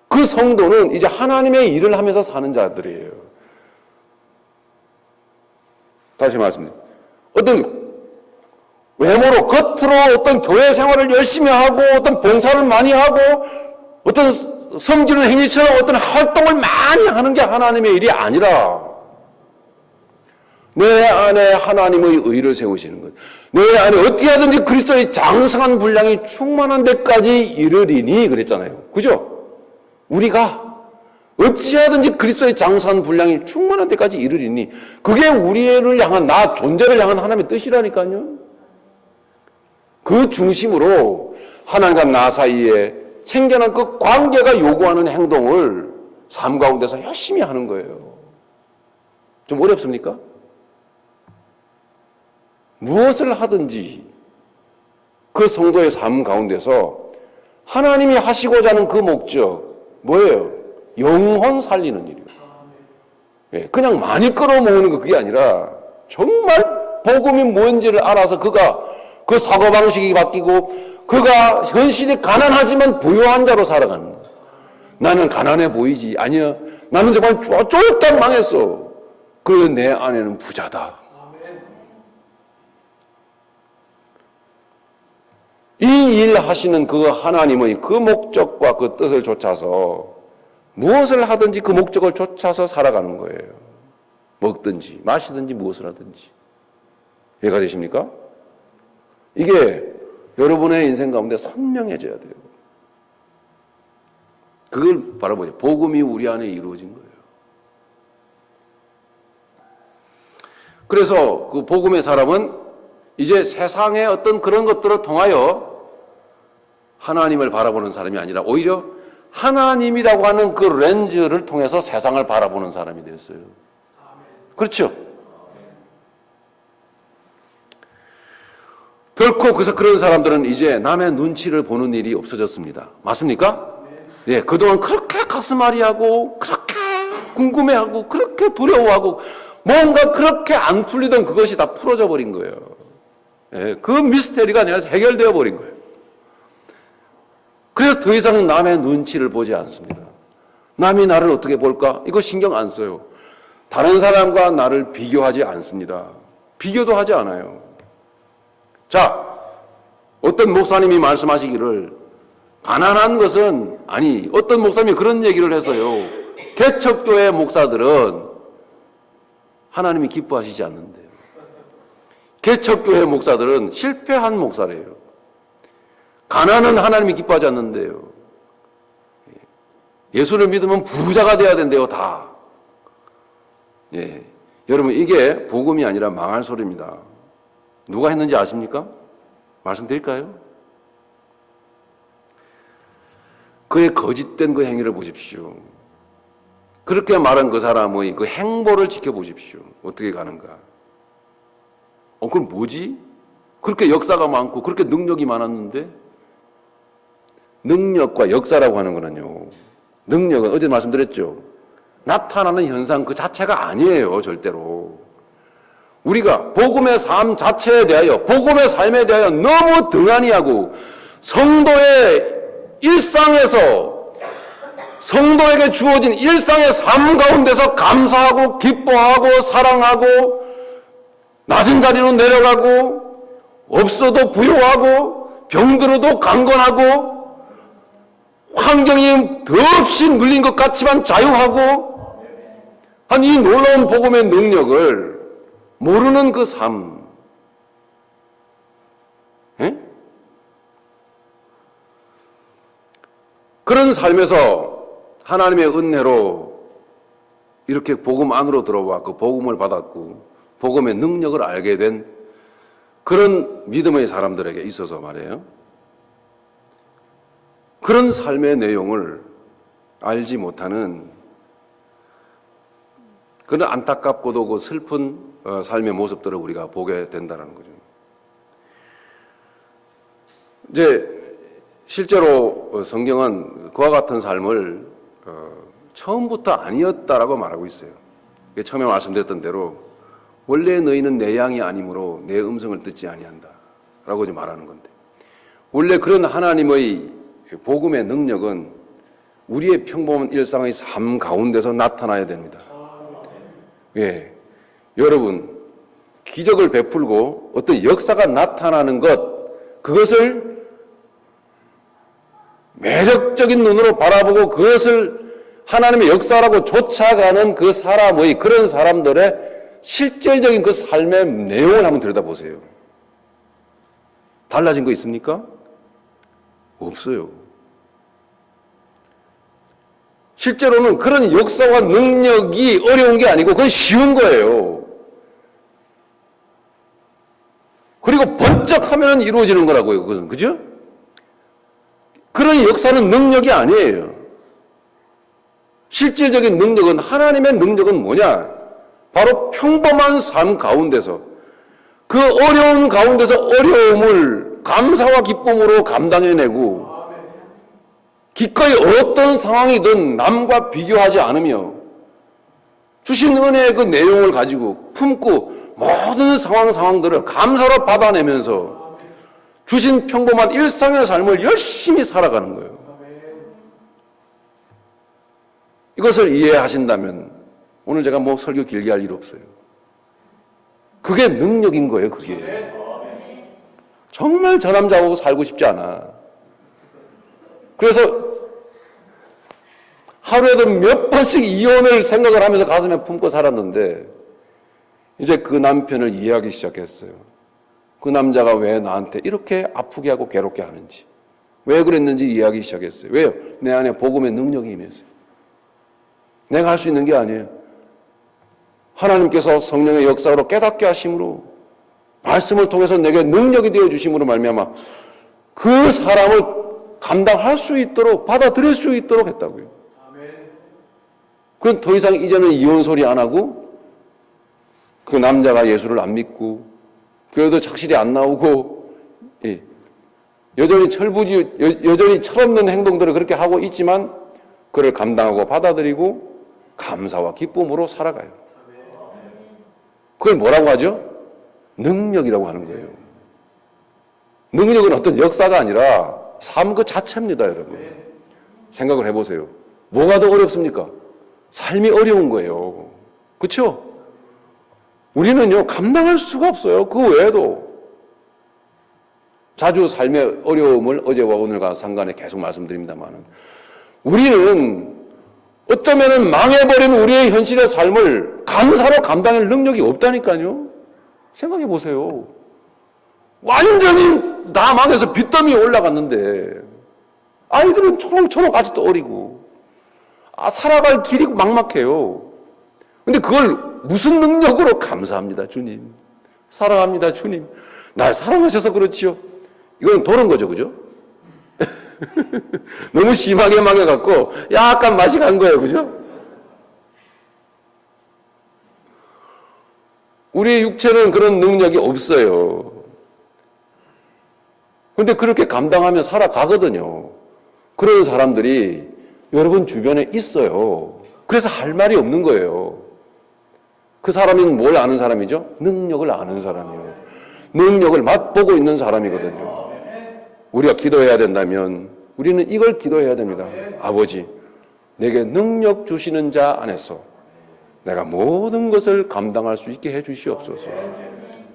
그 성도는 이제 하나님의 일을 하면서 사는 자들이에요. 다시 말씀드립니다. 어떤 외모로 겉으로 어떤 교회 생활을 열심히 하고 어떤 봉사를 많이 하고 어떤 섬기는 행위처럼 어떤 활동을 많이 하는 게 하나님의 일이 아니라 내 안에 하나님의 의를 세우시는 것. 내 안에 어떻게 하든지 그리스도의 장성한 분량이 충만한 데까지 이르리니 그랬잖아요. 그죠? 우리가 어찌하든지 그리스도의 장성한 분량이 충만한 데까지 이르리니 그게 우리를 향한 나 존재를 향한 하나님의 뜻이라니까요. 그 중심으로 하나님과 나 사이에 생겨난 그 관계가 요구하는 행동을 삶 가운데서 열심히 하는 거예요. 좀 어렵습니까? 무엇을 하든지 그 성도의 삶 가운데서 하나님이 하시고자 하는 그 목적 뭐예요? 영혼 살리는 일이에요. 그냥 많이 끌어모으는 거 그게 아니라 정말 복음이 뭔지를 알아서 그가 그 사고방식이 바뀌고 그가 현실이 가난하지만 부유한 자로 살아가는 거예요. 나는 가난해 보이지. 아니야. 나는 정말 쫄딱 망했어. 그래서 내 안에는 부자다. 이 일 하시는 그 하나님의 그 목적과 그 뜻을 좇아서 무엇을 하든지 그 목적을 좇아서 살아가는 거예요. 먹든지 마시든지 무엇을 하든지. 이해가 되십니까? 이게 여러분의 인생 가운데 선명해져야 돼요. 그걸 바라보죠. 복음이 우리 안에 이루어진 거예요. 그래서 그 복음의 사람은 이제 세상의 어떤 그런 것들을 통하여 하나님을 바라보는 사람이 아니라 오히려 하나님이라고 하는 그 렌즈를 통해서 세상을 바라보는 사람이 됐어요. 그렇죠? 결코 그래서 그런 사람들은 이제 남의 눈치를 보는 일이 없어졌습니다. 맞습니까? 예, 그동안 그렇게 가슴앓이하고 그렇게 궁금해하고 그렇게 두려워하고 뭔가 그렇게 안 풀리던 그것이 다 풀어져 버린 거예요. 예, 그 미스테리가 아니라 해결되어 버린 거예요. 그래서 더 이상 남의 눈치를 보지 않습니다. 남이 나를 어떻게 볼까? 이거 신경 안 써요. 다른 사람과 나를 비교하지 않습니다. 비교도 하지 않아요. 자, 어떤 목사님이 말씀하시기를 가난한 것은 아니, 어떤 목사님이 그런 얘기를 해서요. 개척교회 목사들은 하나님이 기뻐하시지 않는데요. 개척교회 목사들은 실패한 목사래요. 가난은 하나님이 기뻐하지 않는데요. 예수를 믿으면 부자가 돼야 된대요, 다. 예. 여러분, 이게 복음이 아니라 망할 소리입니다. 누가 했는지 아십니까? 말씀드릴까요? 그의 거짓된 그 행위를 보십시오. 그렇게 말한 그 사람의 그 행보를 지켜보십시오. 어떻게 가는가? 그건 뭐지? 그렇게 역사가 많고 그렇게 능력이 많았는데, 능력과 역사라고 하는 거는요, 능력은 어제 말씀드렸죠, 나타나는 현상 그 자체가 아니에요. 절대로. 우리가 복음의 삶 자체에 대하여, 복음의 삶에 대하여 너무 등한히하고 성도의 일상에서, 성도에게 주어진 일상의 삶 가운데서 감사하고 기뻐하고 사랑하고 낮은 자리로 내려가고 없어도 부요하고 병들어도 강건하고 환경이 더없이 눌린 것 같지만 자유하고 한 이 놀라운 복음의 능력을 모르는 그 삶, 에? 그런 삶에서 하나님의 은혜로 이렇게 복음 안으로 들어왔고 복음을 받았고 복음의 능력을 알게 된 그런 믿음의 사람들에게 있어서 말이에요, 그런 삶의 내용을 알지 못하는 그런 안타깝고도 그 슬픈 삶의 모습들을 우리가 보게 된다는 거죠. 이제 실제로 성경은 그와 같은 삶을 처음부터 아니었다라고 말하고 있어요. 처음에 말씀드렸던 대로 원래 너희는 내 양이 아니므로 내 음성을 듣지 아니한다라고 말하는 건데, 원래 그런 하나님의 복음의 능력은 우리의 평범한 일상의 삶 가운데서 나타나야 됩니다. 예, 여러분, 기적을 베풀고 어떤 역사가 나타나는 것, 그것을 매력적인 눈으로 바라보고 그것을 하나님의 역사라고 쫓아가는 그 사람의, 그런 사람들의 실질적인 그 삶의 내용을 한번 들여다보세요. 달라진 거 있습니까? 없어요. 실제로는 그런 역사와 능력이 어려운 게 아니고 그건 쉬운 거예요. 그리고 번쩍 하면 이루어지는 거라고요. 그것은. 그죠? 그런 역사는 능력이 아니에요. 실질적인 능력은, 하나님의 능력은 뭐냐? 바로 평범한 삶 가운데서, 그 어려운 가운데서 어려움을 감사와 기쁨으로 감당해내고, 기꺼이 어떤 상황이든 남과 비교하지 않으며 주신 은혜의 그 내용을 가지고 품고 모든 상황들을 감사로 받아내면서 주신 평범한 일상의 삶을 열심히 살아가는 거예요. 이것을 이해하신다면 오늘 제가 뭐 설교 길게 할 일 없어요. 그게 능력인 거예요. 그게 정말 저 남자하고 살고 싶지 않아. 그래서 하루에도 몇 번씩 이혼을 생각을 하면서 가슴에 품고 살았는데 이제 그 남편을 이해하기 시작했어요. 그 남자가 왜 나한테 이렇게 아프게 하고 괴롭게 하는지, 왜 그랬는지 이해하기 시작했어요. 왜요? 내 안에 복음의 능력이 임했어요. 내가 할 수 있는 게 아니에요. 하나님께서 성령의 역사로 깨닫게 하심으로, 말씀을 통해서 내게 능력이 되어 주심으로 말미암아 그 사람을 감당할 수 있도록, 받아들일 수 있도록 했다고요. 그럼 더 이상 이제는 이혼 소리 안 하고, 그 남자가 예수를 안 믿고 교회도 착실히 안 나오고, 여전히 여전히 철없는 행동들을 그렇게 하고 있지만 그를 감당하고 받아들이고 감사와 기쁨으로 살아가요. 그걸 뭐라고 하죠? 능력이라고 하는 거예요. 능력은 어떤 역사가 아니라 삶 그 자체입니다, 여러분. 생각을 해보세요. 뭐가 더 어렵습니까? 삶이 어려운 거예요. 그렇죠? 우리는요, 감당할 수가 없어요. 그 외에도. 자주 삶의 어려움을 어제와 오늘과 상관에 계속 말씀드립니다만, 우리는 어쩌면 망해버린 우리의 현실의 삶을 감사로 감당할 능력이 없다니까요. 생각해 보세요. 완전히 다 망해서 빚더미에 올라갔는데 아이들은 초롱초롱 아직도 어리고, 살아갈 길이 막막해요. 근데 그걸 무슨 능력으로? 감사합니다, 주님. 사랑합니다, 주님. 날 사랑하셔서 그렇지요. 이건 도는 거죠, 그죠? 너무 심하게 망해갖고 약간 맛이 간 거예요, 그죠? 우리의 육체는 그런 능력이 없어요. 그런데 그렇게 감당하며 살아가거든요. 그런 사람들이 여러분 주변에 있어요. 그래서 할 말이 없는 거예요. 그 사람이 뭘 아는 사람이죠? 능력을 아는 사람이에요. 능력을 맛보고 있는 사람이거든요. 우리가 기도해야 된다면 우리는 이걸 기도해야 됩니다. 아버지, 내게 능력 주시는 자 안에서 내가 모든 것을 감당할 수 있게 해 주시옵소서.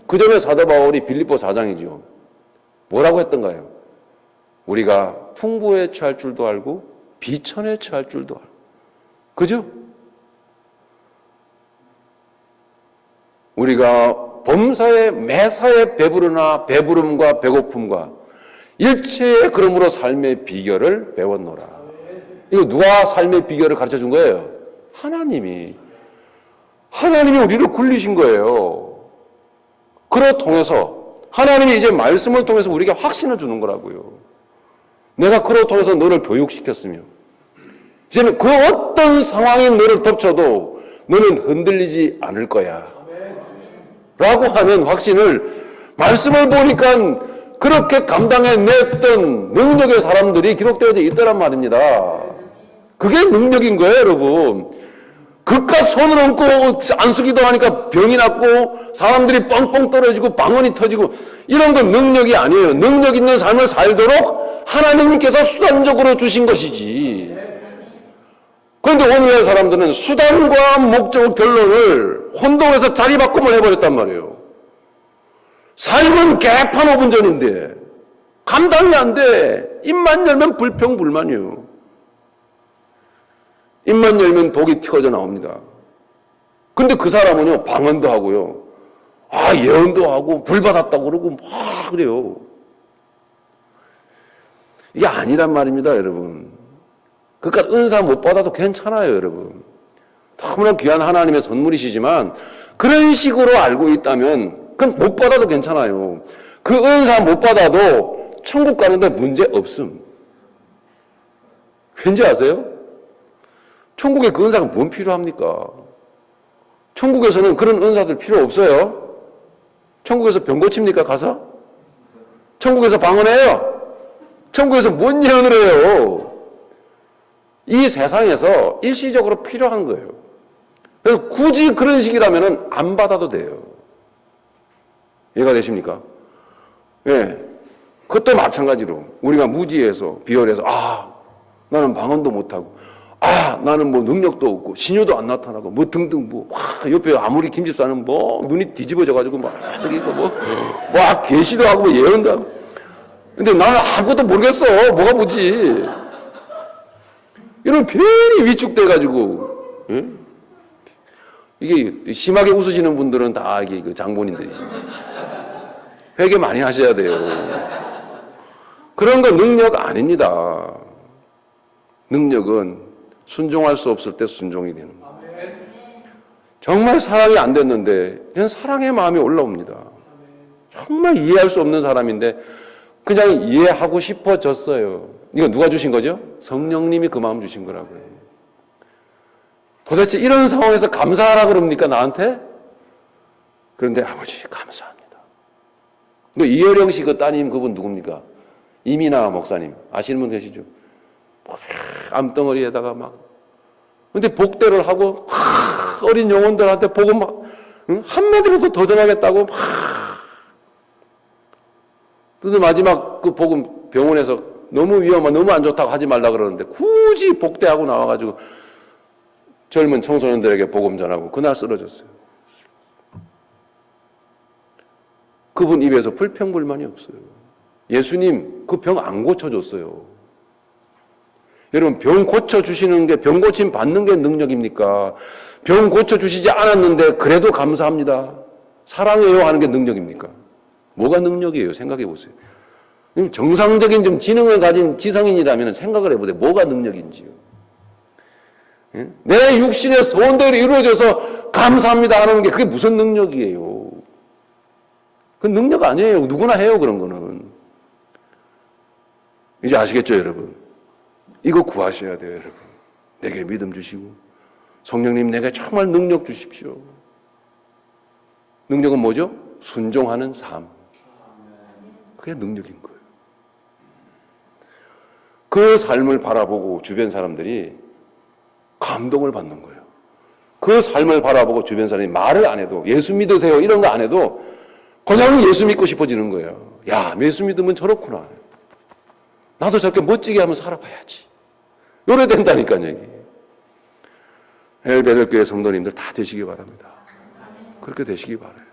그 점에 사도 바울이 빌립보 4장이죠. 뭐라고 했던가요? 우리가 풍부에 처할 줄도 알고 비천에 처할 줄도 알고. 그죠? 우리가 범사에 매사에 배부르나 배부름과 배고픔과 일체의 그러므로 삶의 비결을 배웠노라. 이거 누가 삶의 비결을 가르쳐 준 거예요? 하나님이 우리를 굴리신 거예요. 그걸 통해서 하나님이 이제 말씀을 통해서 우리에게 확신을 주는 거라고요. 내가 그걸 통해서 너를 교육시켰으며 이제는 그 어떤 상황이 너를 덮쳐도 너는 흔들리지 않을 거야 라고 하는 확신을 말씀을 보니까 그렇게 감당해냈던 능력의 사람들이 기록되어져 있더란 말입니다. 그게 능력인 거예요, 여러분. 그깟 손을 얹고 안수기도 하니까 병이 났고 사람들이 뻥뻥 떨어지고 방언이 터지고 이런 건 능력이 아니에요. 능력 있는 삶을 살도록 하나님께서 수단적으로 주신 것이지. 그런데 오늘날 사람들은 수단과 목적 결론을 혼동해서 자리바꿈을 해버렸단 말이에요. 삶은 개판 5분 전인데 감당이 안 돼. 입만 열면 불평불만이에요. 입만 열면 독이 튀어져 나옵니다. 근데 그 사람은요, 방언도 하고요. 예언도 하고, 불 받았다고 그러고, 막 그래요. 이게 아니란 말입니다, 여러분. 그러니까 은사 못 받아도 괜찮아요, 여러분. 너무나 귀한 하나님의 선물이시지만, 그런 식으로 알고 있다면, 그건 못 받아도 괜찮아요. 그 은사 못 받아도 천국 가는데 문제 없음. 왠지 아세요? 천국에 그 은사가 뭔 필요합니까? 천국에서는 그런 은사들 필요 없어요. 천국에서 병 고칩니까, 가서? 천국에서 방언해요? 천국에서 뭔 예언을 해요? 이 세상에서 일시적으로 필요한 거예요. 그래서 굳이 그런 식이라면 안 받아도 돼요. 이해가 되십니까? 예. 그것도 마찬가지로 우리가 무지해서 비열해서 나는 방언도 못하고 나는 뭐 능력도 없고 신효도 안 나타나고 뭐 등등 옆에 아무리 김집사는 눈이 뒤집어져가지고 막 계시도 하고 예언도 하고. 근데 나는 아무것도 모르겠어. 뭐가 뭐지? 이런 괜히 위축돼가지고. 예? 이게 심하게 웃으시는 분들은 다 이게 그 장본인들이지. 회개 많이 하셔야 돼요. 그런 건 능력 아닙니다. 능력은 순종할 수 없을 때 순종이 되는 거예요. 정말 사랑이 안 됐는데 이런 사랑의 마음이 올라옵니다. 정말 이해할 수 없는 사람인데 그냥 이해하고 싶어졌어요. 이거 누가 주신 거죠? 성령님이 그 마음 주신 거라고요. 도대체 이런 상황에서 감사하라 그럽니까, 나한테? 그런데 아버지 감사합니다. 이혜령 씨 그 따님 그분 누굽니까? 이민아 목사님 아시는 분 계시죠? 암덩어리에다가 근데 복대를 하고 어린 영혼들한테 복음 한마디라도 더 전하겠다고 근데 마지막 그 복음 병원에서 너무 위험하고 너무 안 좋다고 하지 말라 그러는데 굳이 복대하고 나와가지고 젊은 청소년들에게 복음 전하고 그날 쓰러졌어요. 그분 입에서 불평불만이 없어요. 예수님 그 병 안 고쳐줬어요. 여러분 병 고쳐주시는 게 병 고침 받는 게 능력입니까? 병 고쳐주시지 않았는데 그래도 감사합니다. 사랑해요 하는 게 능력입니까? 뭐가 능력이에요? 생각해 보세요. 정상적인 좀 지능을 가진 지성인이라면 생각을 해보세요. 뭐가 능력인지요. 내 육신의 소원대로 이루어져서 감사합니다 하는 게 그게 무슨 능력이에요? 그건 능력 아니에요. 누구나 해요, 그런 거는. 이제 아시겠죠, 여러분? 이거 구하셔야 돼요, 여러분. 내게 믿음 주시고 성령님 내게 정말 능력 주십시오. 능력은 뭐죠? 순종하는 삶. 그게 능력인 거예요. 그 삶을 바라보고 주변 사람들이 감동을 받는 거예요. 그 삶을 바라보고 주변 사람이 말을 안 해도 예수 믿으세요 이런 거 안 해도 그냥 예수 믿고 싶어지는 거예요. 야, 예수 믿으면 저렇구나. 나도 저렇게 멋지게 한번 살아봐야지. 요래 된다니까요, 여기. 헬베델교회 성도님들 다 되시기 바랍니다. 그렇게 되시기 바라요.